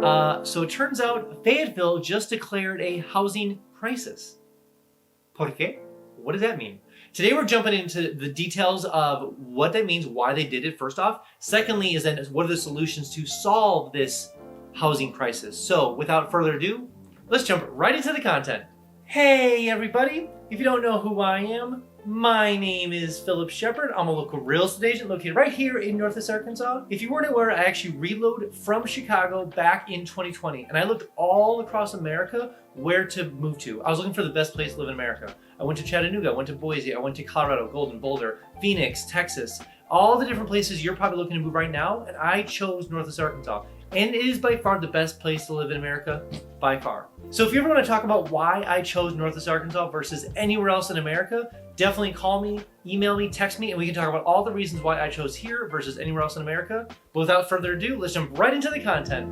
So it turns out Fayetteville just declared a housing crisis. ¿Por qué? What does that mean? Today we're jumping into the details of what that means, why they did it, first off. Secondly is then what are the solutions to solve this housing crisis. So without further ado, let's jump right into the content. Hey everybody, if you don't know who I am, my name is Phillip Shepard. I'm a local real estate agent located right here in Northwest Arkansas. If you weren't aware, I actually reloaded from Chicago back in 2020, and I looked all across America where to move to. I was looking for the best place to live in America. I went to Chattanooga, I went to Boise, I went to Colorado, Golden, Boulder, Phoenix, Texas, all the different places you're probably looking to move right now, and I chose Northwest Arkansas. And it is by far the best place to live in America, by far. So if you ever want to talk about why I chose Northwest Arkansas versus anywhere else in America, definitely call me, email me, text me, and we can talk about all the reasons why I chose here versus anywhere else in America. But without further ado, let's jump right into the content.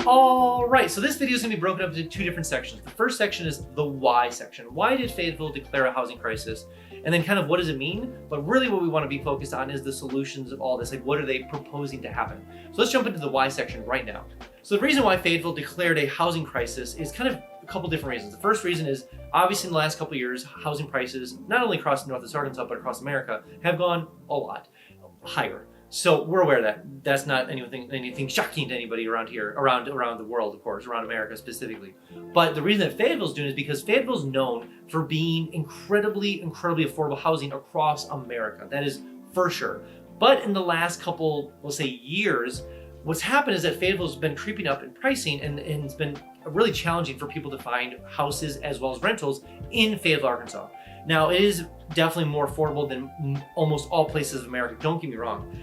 All right, so this video is going to be broken up into two different sections. The first section is the why section. Why did Fayetteville declare a housing crisis? And then kind of what does it mean? But really what we want to be focused on is the solutions of all this. Like, what are they proposing to happen? So let's jump into the why section right now. So the reason why Fayetteville declared a housing crisis is kind of a couple different reasons. The first reason is obviously in the last couple of years, housing prices, not only across Northwest Arkansas, but across America, have gone a lot higher. So we're aware that that's not anything shocking to anybody around here, around the world, of course, around America specifically. But the reason that Fayetteville's doing it is because Fayetteville's known for being incredibly affordable housing across America. That is for sure. But in the last couple, we'll say years, what's happened is that Fayetteville's been creeping up in pricing and it's been really challenging for people to find houses as well as rentals in Fayetteville, Arkansas. Now, it is definitely more affordable than almost all places of America, don't get me wrong,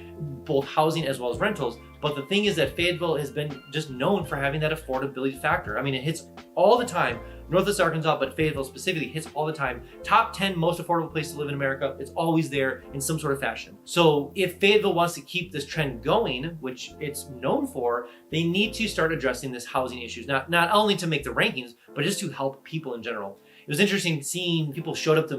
both housing as well as rentals. But the thing is that Fayetteville has been just known for having that affordability factor. I mean, it hits all the time. Northwest Arkansas, but Fayetteville specifically, hits all the time. Top 10 most affordable place to live in America. It's always there in some sort of fashion. So if Fayetteville wants to keep this trend going, which it's known for, they need to start addressing this housing issues. Not only to make the rankings, but just to help people in general. It was interesting seeing people showed up to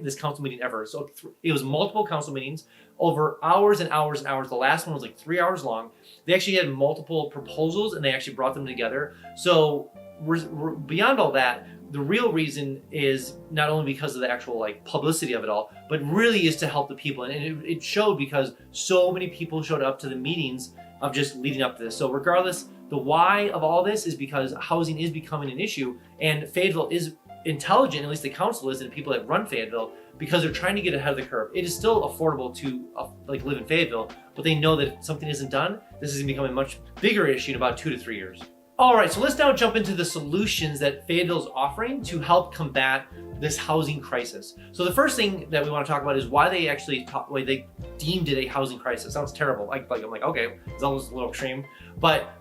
this council meeting ever. So it was multiple council meetings over hours and hours and hours. The last one was like 3 hours long. They actually had multiple proposals and they actually brought them together. So we're beyond all that, the real reason is not only because of the actual publicity of it all, but really is to help the people. And it showed because so many people showed up to the meetings of just leading up to this. So regardless, the why of all this is because housing is becoming an issue, and Fayetteville is intelligent, at least the council is, and people that run Fayetteville, because they're trying to get ahead of the curve. It is still affordable to live in Fayetteville, but they know that if something isn't done, this is going to become a much bigger issue in about 2 to 3 years. All right, so let's now jump into the solutions that Fayetteville's offering to help combat this housing crisis. So the first thing that we want to talk about is why they actually they deemed it a housing crisis. Sounds terrible. I'm like, okay, it's almost a little extreme, but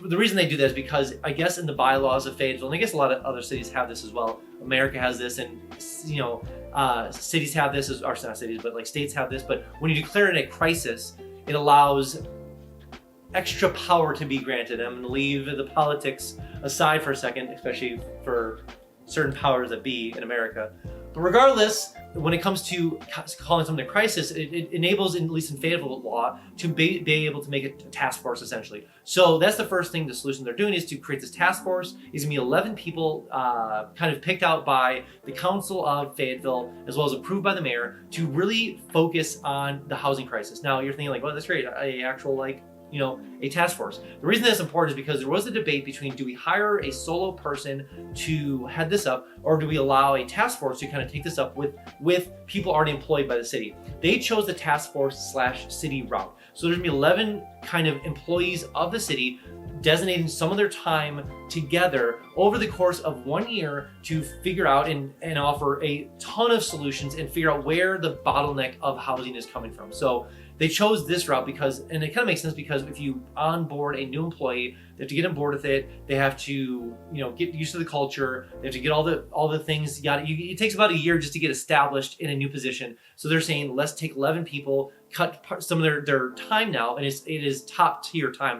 the reason they do that is because I guess in the bylaws of Fayetteville, and I guess a lot of other cities have this as well. America has this, and cities have this, or not cities, but states have this. But when you declare it a crisis, it allows extra power to be granted. I'm going to leave the politics aside for a second, especially for certain powers that be in America. But regardless, when it comes to calling something a crisis, it enables, at least in Fayetteville law, to be able to make it a task force, essentially. So that's the first thing, the solution they're doing is to create this task force. It's going to be 11 people kind of picked out by the council of Fayetteville, as well as approved by the mayor, to really focus on the housing crisis. Now, you're thinking well, that's great, a actual a task force. The reason that's important is because there was a debate between, do we hire a solo person to head this up, or do we allow a task force to kind of take this up with people already employed by the city? They chose the task force / city route. So there's gonna be 11 kind of employees of the city designating some of their time together over the course of 1 year to figure out and offer a ton of solutions and figure out where the bottleneck of housing is coming from. So they chose this route because, and it kind of makes sense because if you onboard a new employee, they have to get on board with it. They have to, get used to the culture. They have to get all the things. It takes about a year just to get established in a new position. So they're saying, let's take 11 people, cut some of their time now, and it is top tier time.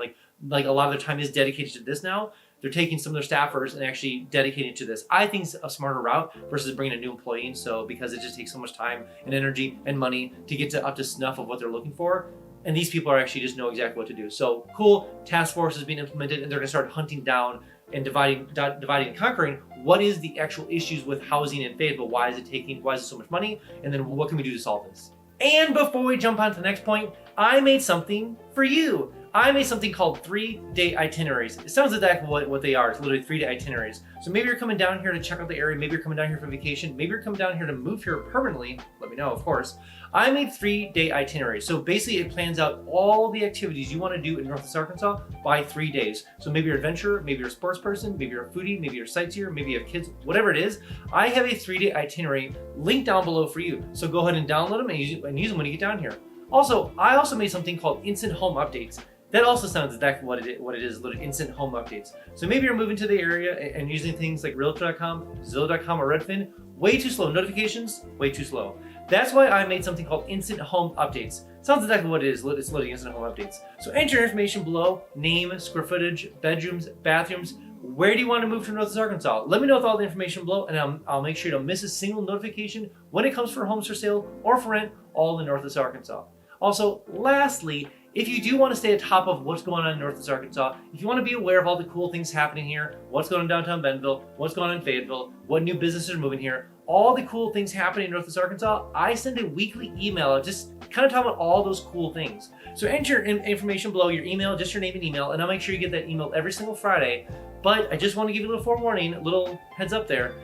Like a lot of their time is dedicated to this now. They're taking some of their staffers and actually dedicating it to this. I think it's a smarter route versus bringing a new employee in. So because it just takes so much time and energy and money to get up to snuff of what they're looking for, and these people are actually just know exactly what to do. So cool, task force is being implemented, and they're gonna start hunting down and dividing and conquering what is the actual issues with housing in Fayetteville. Why is it so much money? And then what can we do to solve this? And before we jump on to the next point, I made something for you. I made something called 3-day itineraries. It sounds exactly what they are. It's literally 3-day itineraries. So maybe you're coming down here to check out the area. Maybe you're coming down here for vacation. Maybe you're coming down here to move here permanently. Let me know, of course. I made 3-day itineraries. So basically it plans out all the activities you want to do in Northwest Arkansas by 3 days. So maybe you're an adventurer, maybe you're a sports person, maybe you're a foodie, maybe you're a sightseer, maybe you have kids, whatever it is. I have a 3-day itinerary linked down below for you. So go ahead and download them and use them when you get down here. Also, I also made something called instant home updates. That also sounds exactly what it is, little instant home updates. So maybe you're moving to the area and using things like Realtor.com, Zillow.com, or Redfin. Way too slow. Notifications, way too slow. That's why I made something called instant home updates. Sounds exactly what it is. It's loading instant home updates. So enter your information below: name, square footage, bedrooms, bathrooms. Where do you want to move to Northwest Arkansas? Let me know with all the information below, and I'll make sure you don't miss a single notification when it comes for homes for sale or for rent, all in Northwest Arkansas. Also, lastly, if you do want to stay at top of what's going on in Northwest Arkansas, if you want to be aware of all the cool things happening here, what's going on in downtown Bentonville, what's going on in Fayetteville, what new businesses are moving here, all the cool things happening in Northwest Arkansas, I send a weekly email out just kind of talking about all those cool things. So enter information below, your email, just your name and email, and I'll make sure you get that email every single Friday. But I just want to give you a little forewarning, a little heads up there.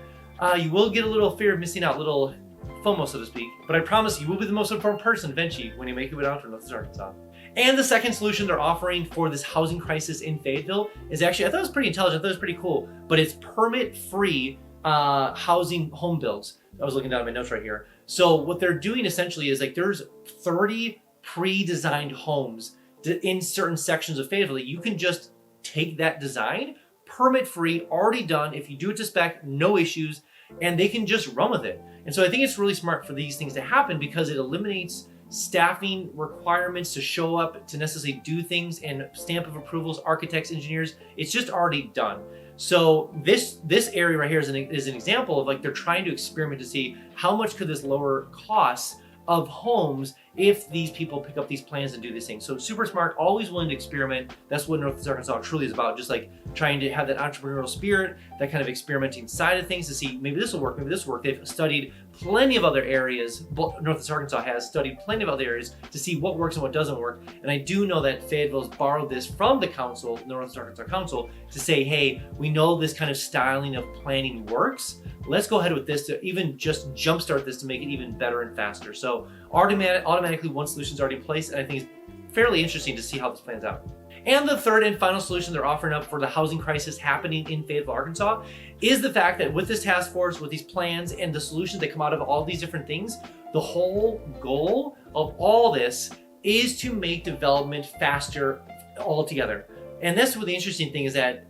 You will get a little fear of missing out, little FOMO, so to speak, but I promise you will be the most important person eventually when you make it out to Northwest Arkansas. And the second solution they're offering for this housing crisis in Fayetteville is actually, I thought it was pretty intelligent, I thought it was pretty cool, but it's permit-free housing home builds. I was looking down at my notes right here. So what they're doing essentially is like there's 30 pre-designed homes in certain sections of Fayetteville that you can just take that design, permit-free, already done. If you do it to spec, no issues, and they can just run with it. And so I think it's really smart for these things to happen because it eliminates staffing requirements to show up, to necessarily do things, and stamp of approvals, architects, engineers. It's just already done. So this area right here is an example of like they're trying to experiment to see how much could this lower costs of homes if these people pick up these plans and do these things. So super smart, always willing to experiment. That's what Northwest Arkansas truly is about, just like trying to have that entrepreneurial spirit, that kind of experimenting side of things to see maybe this will work, maybe this will work. They've studied plenty of other areas. Northwest Arkansas has studied plenty of other areas to see what works and what doesn't work. And I do know that Fayetteville's borrowed this from the council, the Northwest Arkansas Council, to say, hey, we know this kind of styling of planning works. Let's go ahead with this to even just jumpstart this to make it even better and faster. So automatically one solution's already in place, and I think it's fairly interesting to see how this plans out. And the third and final solution they're offering up for the housing crisis happening in Fayetteville, Arkansas, is the fact that with this task force, with these plans and the solutions that come out of all these different things, the whole goal of all this is to make development faster altogether. And that's what the interesting thing is, that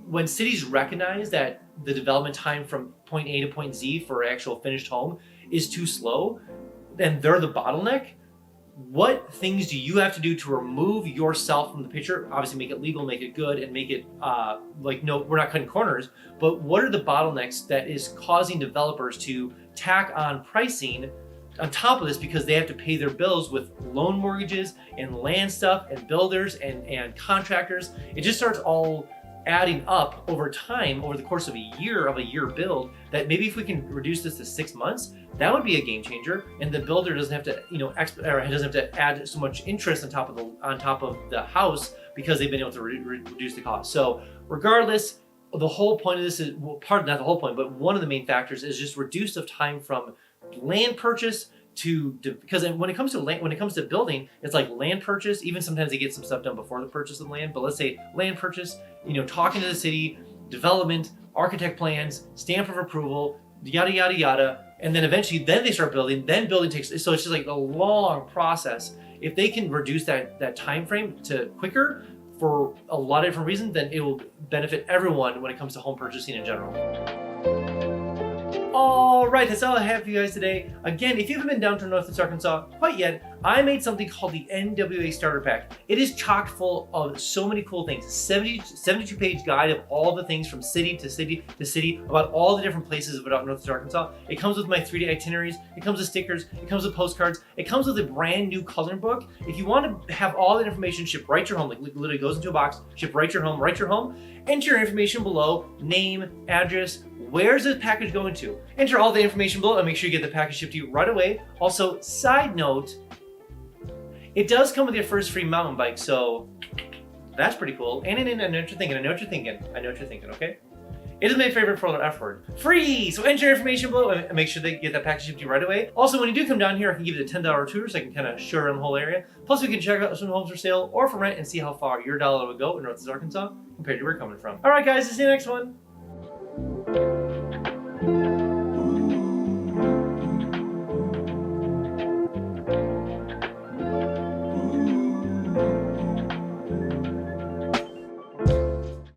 when cities recognize that the development time from point A to point Z for an actual finished home is too slow, then they're the bottleneck. What things do you have to do to remove yourself from the picture? Obviously make it legal, make it good, and make it no, we're not cutting corners, but what are the bottlenecks that is causing developers to tack on pricing on top of this because they have to pay their bills with loan mortgages and land stuff and builders and contractors? It just starts all adding up over time, over the course of a year build, that maybe if we can reduce this to 6 months, that would be a game changer, and the builder doesn't have to, doesn't have to add so much interest on top of the house because they've been able to reduce the cost. So regardless, the whole point of this is, well, not the whole point, but one of the main factors is just reduce of time from land purchase because when it comes to building, it's like land purchase. Even sometimes they get some stuff done before the purchase of land, but let's say land purchase, talking to the city, development, architect plans, stamp of approval, yada yada yada, and then eventually they start building. Then building takes, so it's just like a long process. If they can reduce that time frame to quicker for a lot of different reasons, then it will benefit everyone when it comes to home purchasing in general. All right, that's all I have for you guys today. Again, if you haven't been down to Northwest Arkansas quite yet, I made something called the NWA Starter Pack. It is chock full of so many cool things. 72-page guide of all the things from city to city to city about all the different places about Northwest Arkansas. It comes with my 3D itineraries. It comes with stickers. It comes with postcards. It comes with a brand new coloring book. If you want to have all that information shipped right to your home, like literally goes into a box, shipped right to your home, enter your information below, name, address, where's the package going to? Enter all the information below and make sure you get the package shipped to you right away. Also, side note, it does come with your first free mountain bike, so that's pretty cool. And I know what you're thinking, okay? It is my favorite for the F word. Free! So enter your information below and make sure they get that package shipped to you right away. Also, when you do come down here, I can give you the $10 tour so I can kind of show around the whole area. Plus, we can check out some homes for sale or for rent and see how far your dollar would go in Northwest Arkansas compared to where you're coming from. All right, guys, see you next one.